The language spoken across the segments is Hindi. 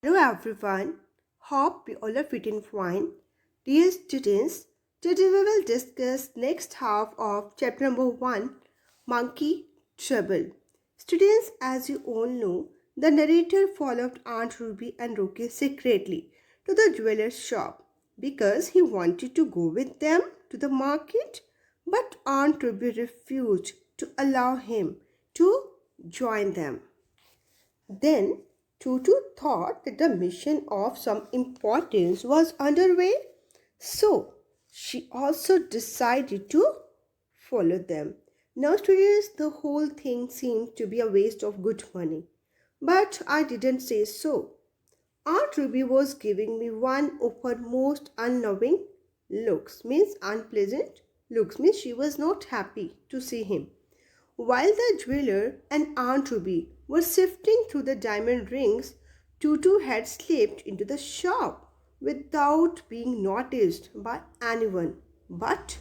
Hello everyone, hope you all are fit and fine. Dear students, today we will discuss next half of chapter number 1, Monkey Trouble. Students, as you all know, the narrator followed Aunt Ruby and Rocky secretly to the jeweler's shop because he wanted to go with them to the market, but Aunt Ruby refused to allow him to join them. Then Tutu thought that the mission of some importance was underway, so she also decided to follow them. Now, students, the whole thing seemed to be a waste of good money, but I didn't say so. Aunt Ruby was giving me one of her most unloving looks, means unpleasant looks, means she was not happy to see him. While the jeweler and Aunt Ruby were sifting through the diamond rings, Tutu had slipped into the shop without being noticed by anyone but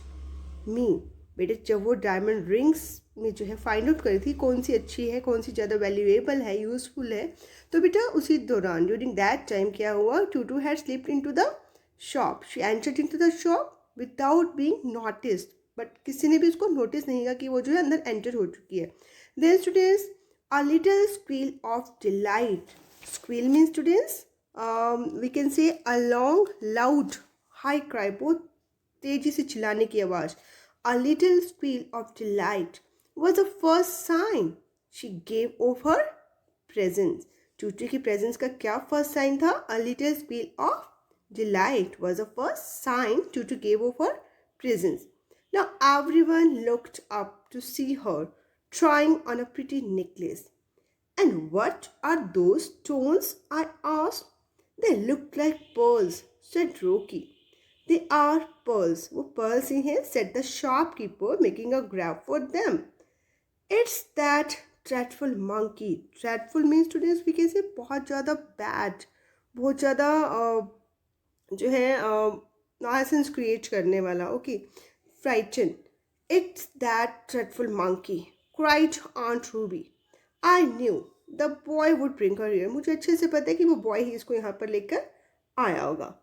me. बेटे जब वो डायमंड रिंग्स में जो है फाइंड आउट करी थी कौन सी अच्छी है कौन सी ज़्यादा वैल्यूएबल है यूज़फुल है तो बेटा उसी दौरान ड्यूरिंग दैट टाइम क्या हुआ to had slipped into the shop she entered into the shop without being noticed but किसी ने भी उसको नोटिस नहीं किया कि वो जो है अंदर एंटर हो चुकी है then students a little squeal of delight squeal mean students we can say a long loud high cry बहुत तेजी से चिल्लाने की आवाज़ a little squeal of delight was the first sign she gave of her presence. Tutu की presence का क्या first sign था? A little squeal of delight was the first sign Tutu gave of her presence. Now everyone looked up to see her trying on a pretty necklace. And what are those stones? I asked. They look like pearls, said Rocky. They are pearls. वो pearls ही हैं, said the shopkeeper, making a grab for them. It's that dreadful monkey. Dreadful means students we can say बहुत ज़्यादा bad, बहुत ज़्यादा जो है nonsense create करने वाला. Okay, frightened. It's that dreadful monkey, cried Aunt Ruby. I knew the boy would bring her here. मुझे अच्छे से पता है कि वो boy ही इसको यहाँ पर लेकर आया होगा.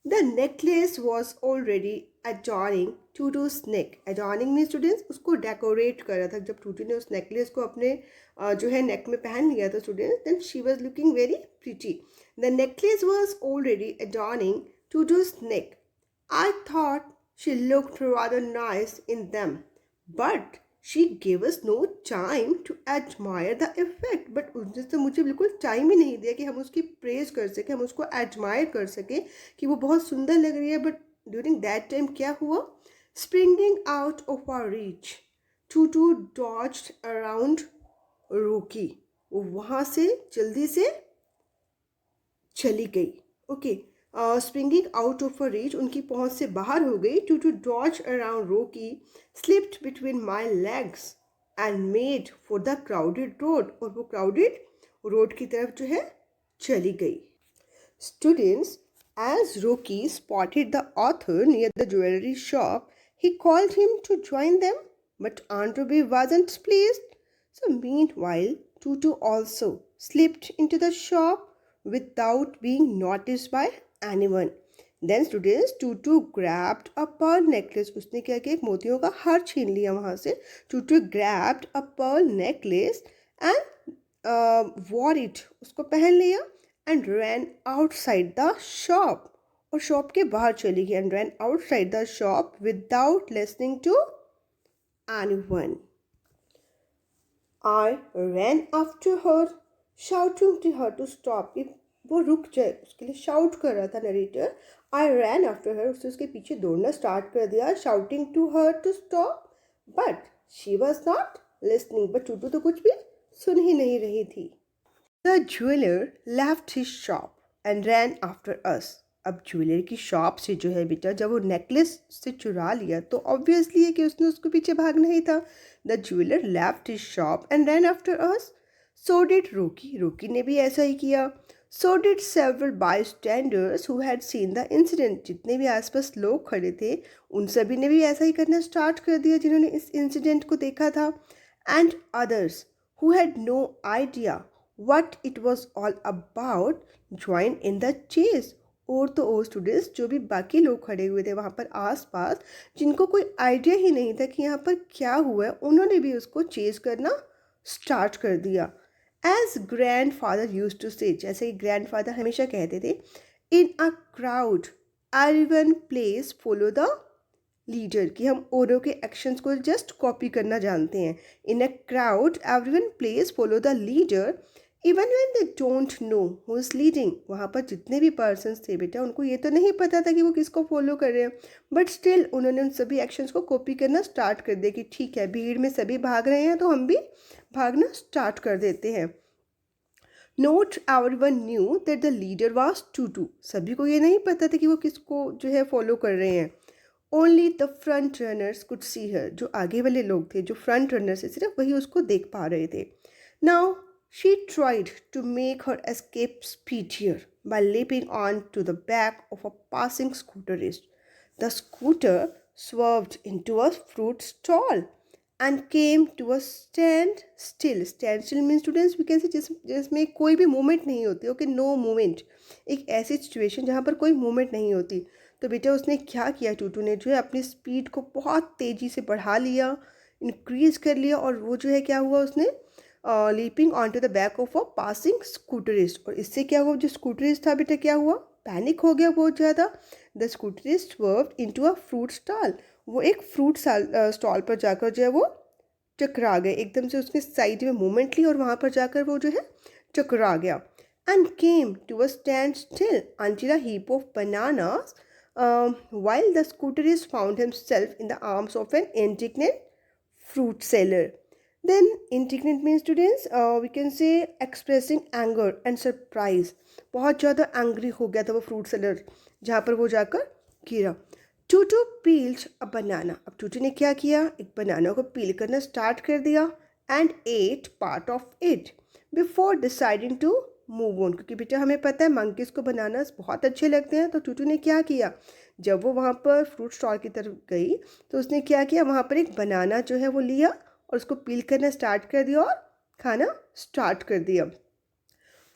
The necklace was already adorning Tutu's neck. Adorning means students उसको decorate कर रहा था जब टूटू ने उस necklace को अपने जो है neck में पहन लिया था students then she was looking very pretty. The necklace was already adorning Tutu's neck. I thought she looked rather nice in them, but she gave us no time to admire the effect. But उसने तो मुझे बिल्कुल टाइम ही नहीं दिया कि हम उसकी प्रेज कर सकें हम उसको एडमायर कर सकें कि वो बहुत सुंदर लग रही है बट ड्यूरिंग दैट टाइम क्या हुआ springing out of our reach to dodged around Rocky वो वहाँ से जल्दी से चली गई okay springing out of a reach उनकी पहुंच से बाहर हो गई to dodge around Rocky slipped between my legs and made for the crowded road और वो क्राउडेड रोड की तरफ जो है चली गई students as Rocky spotted the author near the jewellery shop he called him to join them but Aunt Ruby wasn't pleased. So meanwhile, Tutu also slipped into the shop without being noticed by anyone. Then students, Tutu grabbed a pearl necklace. उसने क्या किया एक मोतियों का हार छीन लिया वहाँ से. Tutu grabbed a pearl necklace and wore it. उसको पहन लिया and ran outside the shop. और शॉप के बाहर चली गई and ran outside the shop without listening to anyone. I ran after her, shouting to her to stop. कि वो रुक जाए उसके लिए शाउट कर रहा था नरेटर आई रैन आफ्टर हर उसने उसके पीछे दौड़ना स्टार्ट कर दिया shouting to her to stop but she was not listening but Toto तो कुछ भी सुन ही नहीं रही थी the jeweller left his shop and ran after us अब ज्वेलर की शॉप से जो है बेटा जब वो नेकलेस से चुरा लिया तो ऑब्वियसली है कि उसने उसको पीछे भागना ही था the jeweller left his shop and ran after us so did रोकी रोकी ने भी ऐसा ही किया So did several bystanders who had seen the incident. जितने भी आसपास लोग खड़े थे उन सभी ने भी ऐसा ही करना स्टार्ट कर दिया जिन्होंने इस इंसिडेंट को देखा था and others who had no idea what it was all about, join in the chase. और तो और स्टूडेंट्स जो भी बाकी लोग खड़े हुए थे वहाँ पर आसपास, जिनको कोई आइडिया ही नहीं था कि यहाँ पर क्या हुआ है, उन्होंने भी उसको चेज करना स्टार्ट कर दिया. As grandfather used to say, जैसे कि ग्रैंड फादर हमेशा कहते थे, in a crowd everyone plays follow the leader, कि हम औरों के एक्शंस को जस्ट कॉपी करना जानते हैं. In a crowd everyone plays follow the leader even when they don't know who is leading. वहाँ पर जितने भी पर्सन्स थे बेटा, उनको ये तो नहीं पता था कि वो किसको फॉलो कर रहे हैं, बट स्टिल उन्होंने उन सभी एक्शंस को कॉपी करना स्टार्ट कर दिया कि ठीक है, भीड़ में सभी भाग रहे हैं तो हम भी भागना स्टार्ट कर देते हैं. Not everyone knew that the leader was Toto. सभी को ये नहीं पता था कि वो किसको जो है फॉलो कर रहे हैं. Only the front runners could see her. जो आगे वाले लोग थे, जो फ्रंट रनर्स थे, सिर्फ वही उसको देख पा रहे थे. Now she tried to make her escape speedier by leaping on to the back of a passing scooterist. The scooter swerved into a fruit stall and came to a stand still. Stand still means students we can say जिसमें कोई भी मूवमेंट नहीं होती. Okay, no movement. एक ऐसी सिचुएशन जहाँ पर कोई मूवमेंट नहीं होती. तो बेटा उसने क्या किया, टूटू ने जो है अपनी स्पीड को बहुत तेज़ी से बढ़ा लिया, इंक्रीज कर लिया, और वो जो है क्या हुआ, उसने leaping on to the back of a passing scooterist. और इससे क्या हुआ, जो स्कूटरिस्ट था बेटा क्या हुआ, पैनिक हो गया बहुत ज़्यादा. The scooterist swerved into a fruit stall. वो एक फ्रूट स्टॉल पर जाकर जो है वो टकरा गए. एकदम से उसने साइड में मूवमेंट ली और वहाँ पर जाकर वो जो है टकरा गया. And came to a standstill until a heap of bananas while the scooterist found himself in the arms of an indignant fruit seller. Then indignant means students we can say expressing anger and surprise. बहुत ज़्यादा एंग्री हो गया था वो फ्रूट सेलर जहाँ पर वो जाकर गिरा. टूटू पील्ड अ बनाना. अब टूटू ने क्या किया, एक बनाना को पील करना स्टार्ट कर दिया. And ate part of it before deciding to move on. क्योंकि बेटा हमें पता है मंकीज़ को बनानास बहुत अच्छे लगते हैं. तो टूटू ने क्या किया, जब वो वहाँ पर फ्रूट स्टॉल की तरफ गई तो उसने क्या किया, वहाँ पर एक बनाना जो है वो लिया और उसको पील करना स्टार्ट कर दिया और खाना स्टार्ट कर दिया.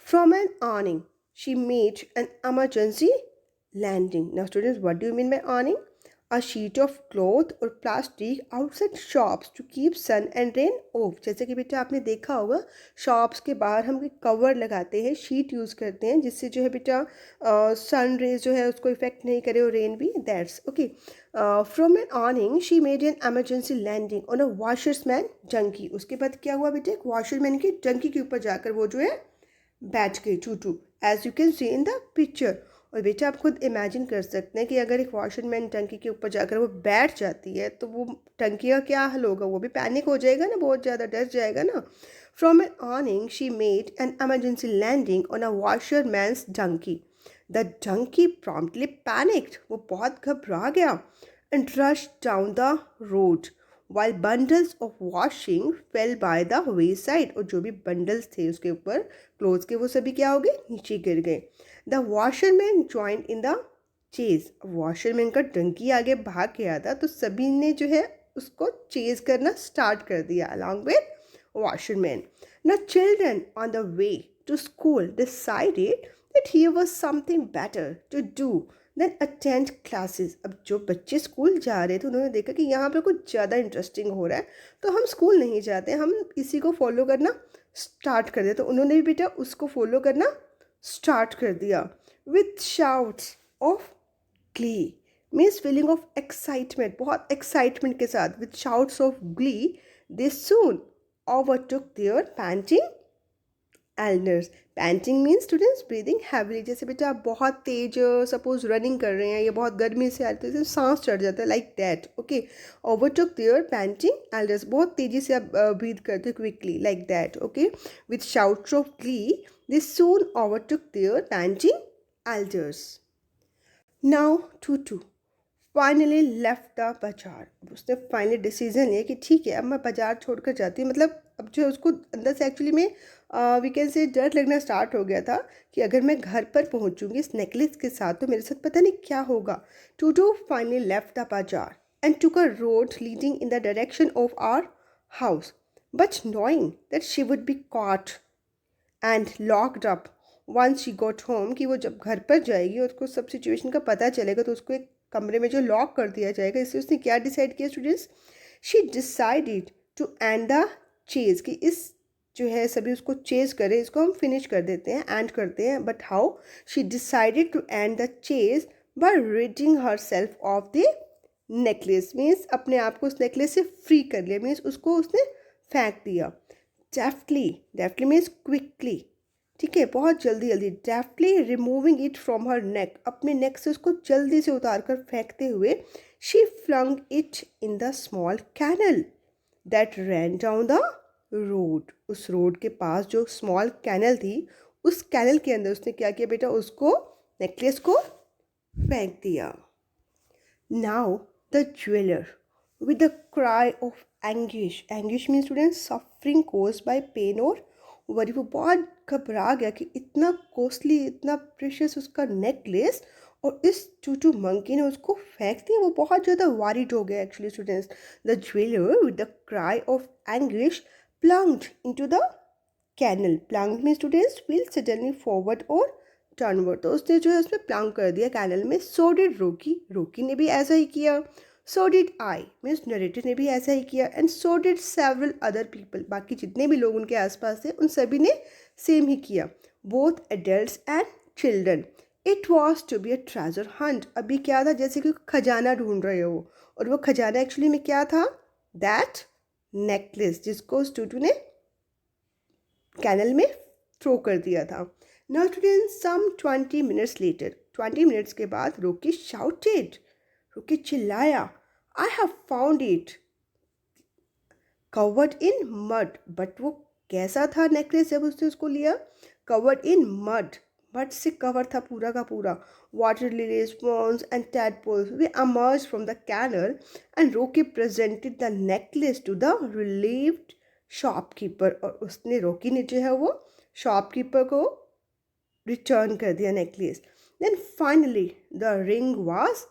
From an awning she made an emergency landing. Now students, what do you mean by awning? A sheet of cloth or plastic outside shops to keep sun and rain off. जैसे कि बेटा आपने देखा होगा शॉप्स के बाहर हम कवर लगाते हैं, शीट यूज़ करते हैं जिससे जो है बेटा सन रेज जो है उसको इफेक्ट नहीं करे और रेन भी. That's okay. From an awning she made an emergency landing on a washerman donkey. उसके बाद क्या हुआ बेटा, एक वॉशरमैन की डंकी के ऊपर जाकर वो जो है बैठ गई Toto, as you can see in the picture. और बेटा आप खुद इमेजिन कर सकते हैं कि अगर एक वॉशरमैन टंकी के ऊपर जाकर वो बैठ जाती है तो वो टंकी का क्या हाल होगा, वो भी पैनिक हो जाएगा ना, बहुत ज़्यादा डर जाएगा ना. From an awning she made an emergency landing on a washerman's donkey. The donkey promptly panicked. वो बहुत घबरा गया. And rush down the road while bundles of washing fell by the wayside. और जो भी बंडल्स थे उसके ऊपर क्लोथ्स के वो सभी क्या हो गए, नीचे गिर गए. The washerman joined in the chase. Washerman का डंकी आगे भाग गया था तो सभी ने जो है उसको चेज करना स्टार्ट कर दिया along with washerman. Now children on the way to school decided that here was something better to do than attend classes. अब जो बच्चे स्कूल जा रहे थे उन्होंने देखा कि यहाँ पे कुछ ज़्यादा इंटरेस्टिंग हो रहा है तो हम स्कूल नहीं जाते, हम इसी को फॉलो करना स्टार्ट कर दिया. तो उन्होंने भी बेटा उसको फॉलो करना स्टार्ट कर दिया. With shouts of Glee means feeling of excitement, बहुत एक्साइटमेंट के साथ. With shouts of glee they soon overtook their panting elders. Painting means students breathing heavily. जैसे बेटा आप बहुत तेज सपोज रनिंग कर रहे हैं या बहुत गर्मी से आते हैं सांस चढ़ जाता है, like that. Okay, overtook their panting elders. बहुत तेज़ी से आप ब्रीद करते हो quickly, like that. Okay, with shouts of glee they soon overtook their panting elders. Now Toto finally left the bazaar. उसने फाइनली डिसीजन लिया कि ठीक है अब मैं बाजार छोड़कर जाती हूँ. मतलब अब जो उसको अंदर से एक्चुअली में वी कैन से डर लगना स्टार्ट हो गया था कि अगर मैं घर पर पहुँचूँगी इस नेकलेस के साथ तो मेरे साथ पता नहीं क्या होगा. टूटू फाइनली लेफ्ट द बाजार and took a road leading in the direction of our house, but knowing that she would be caught and locked up once she got home, कि वो जब घर पर जाएगी और उसको सब सिचुएशन का पता चलेगा तो उसको एक कमरे में जो लॉक कर दिया जाएगा। इससे उसने क्या डिसाइड किया students? She decided to end the chase, कि इस जो है सभी उसको चेज करे, इसको हम फिनिश कर देते हैं, एंड करते हैं। But how? She decided to end the chase by ridding herself of the necklace, means अपने आप को उस नेकलेस से फ्री कर लिया, मीन्स उसको उसने फेंक दिया। डेफ्टली, डेफ्टली मीन्स क्विकली, ठीक है, बहुत जल्दी जल्दी। Deftly removing it from her neck, अपने नेक से उसको जल्दी से उतार कर फेंकते हुए, she flung it in the small canal that ran down the road, उस रोड के पास जो स्मॉल कैनल थी, उस कैनल के अंदर उसने क्या किया बेटा? उसको, नेकलेस को फेंक दिया। Now the jeweller with a cry of anguish, anguish means students suffering caused by pain और वरी, वो बहुत घबरा गया कि इतना कॉस्टली, इतना प्रेशियस उसका नेकलेस, और इस टूटू मंकी ने उसको फेंक दिया। वो बहुत ज़्यादा वारिड हो गया actually students. The jeweller with the cry of anguish plunged into the canal, plunged mean students wheel suddenly forward और टर्नवर्ड, तो उसने जो है उसमें प्लंग कर दिया कैनल में। सो डिड रोकी, रोकी ने भी ऐसा ही किया। So did I means narrator ने भी ऐसा ही किया। And so did several other people, बाकी जितने भी लोग उनके आसपास थे उन सभी ने सेम ही किया। Both adults and children. It was to be a treasure hunt, अभी क्या था? जैसे कि खजाना ढूंढ रहे हो, और वो खजाना एक्चुअली में क्या था? दैट नेकलेस, जिसको उस टूटू ने कैनल में थ्रो कर दिया था। Now students, some 20 minutes later, 20 minutes के बाद रोकी शाउटेड, रोकी चिल्लाया, I have found it covered in mud. But वो कैसा था नेकलेस जब उसने उसको लिया? कवर्ड इन मड, मड से कवर था पूरा का पूरा। Water lilies, ferns and tadpoles we emerged from the canal and Rocky presented the necklace to the relieved shopkeeper, और उसने, रोकी ने जो है वो शॉपकीपर को रिटर्न कर दिया necklace. Then finally the ring was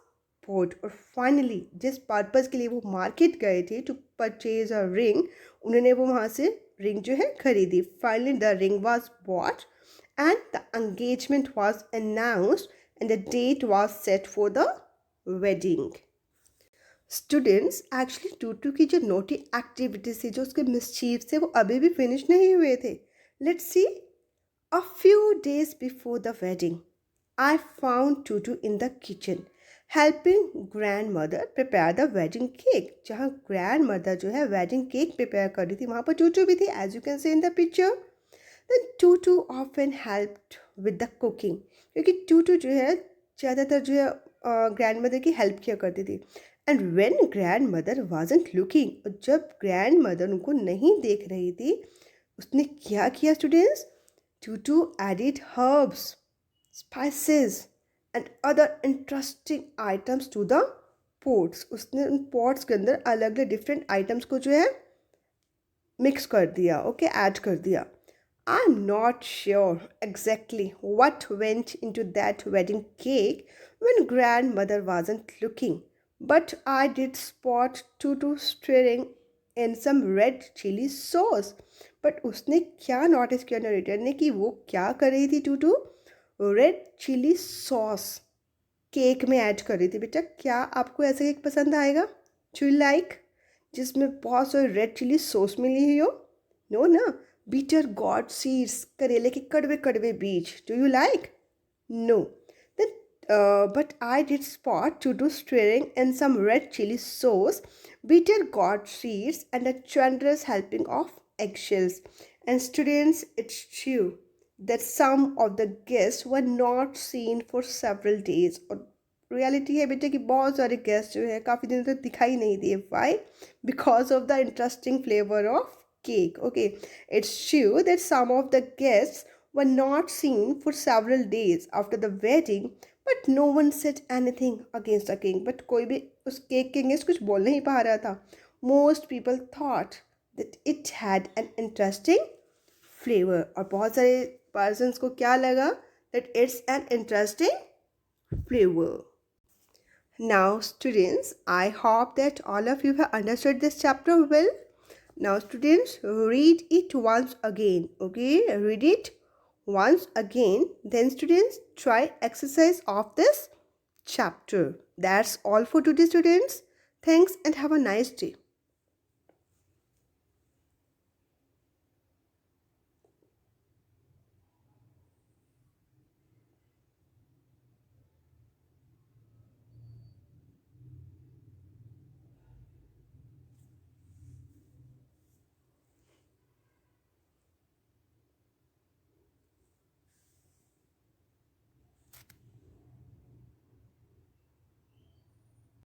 bought, और फाइनली जिस पर्पज़ के लिए वो मार्केट गए थे टू परचेज अ रिंग, उन्होंने वो वहाँ से रिंग जो है खरीदी। Finally the ring was bought and the engagement was announced and the date was set for the wedding. Students, actually Toto की जो नोटी एक्टिविटीज थी, जो उसके मिसचीफ थे, वो अभी भी फिनिश नहीं हुए थे। Let's see. A few days before the wedding, I found Tutu in the kitchen, helping grandmother prepare the wedding cake. जहाँ grandmother जो है wedding cake prepare कर रही थी, वहाँ पर Tutu भी थी, as you can see in the picture. Then Tutu often helped with the cooking, क्योंकि Tutu जो है ज़्यादातर जो है grandmother की help किया करती थी. And when grandmother wasn't looking, और जब grandmother उनको नहीं देख रही थी, उसने क्या किया students? Tutu added herbs, spices and other interesting items to the pots. उसने उन pots के अंदर अलग अलग different items को जो है mix कर दिया, okay, add कर दिया. I'm not sure exactly what went into that wedding cake when grandmother wasn't looking, but I did spot Tutu stirring in some red chili sauce. But उसने क्या नोटिस किया नरेटर ने कि वो क्या कर रही थी? टूटू रेड चिली सॉस केक में ऐड कर रही थी। बेटा, क्या आपको ऐसा केक पसंद आएगा? डू यू लाइक जिसमें बहुत सारे रेड चिली सॉस मिली हुई हो? नो ना। बीटर गॉड सीड्स, करेले के कड़वे कड़वे बीज, do you like? No. But I did spot Tutu stirring in some red chili sauce, bitter gourd seeds, and a generous helping of eggshells. And students, it's true that some of the guests were not seen for several days. और रियलिटी है बेटे कि बहुत सारे गेस्ट जो है काफ़ी दिन तक दिखाई नहीं दिए। Why? Because of the interesting flavour of cake. Okay, it's true that some of the guests were not seen for several days after the wedding, but no one said anything against the king. But कोई भी उस केक के अगेंस्ट कुछ बोल नहीं पा रहा था. Most people thought that it had an interesting flavor. और बहुत सारे persons को क्या लगा? That it's an interesting flavor. Now students, I hope that all of you have understood this chapter well. Now students, read it once again. Okay, read it once again. Then students, try exercise of this chapter. That's all for today, students. Thanks and have a nice day.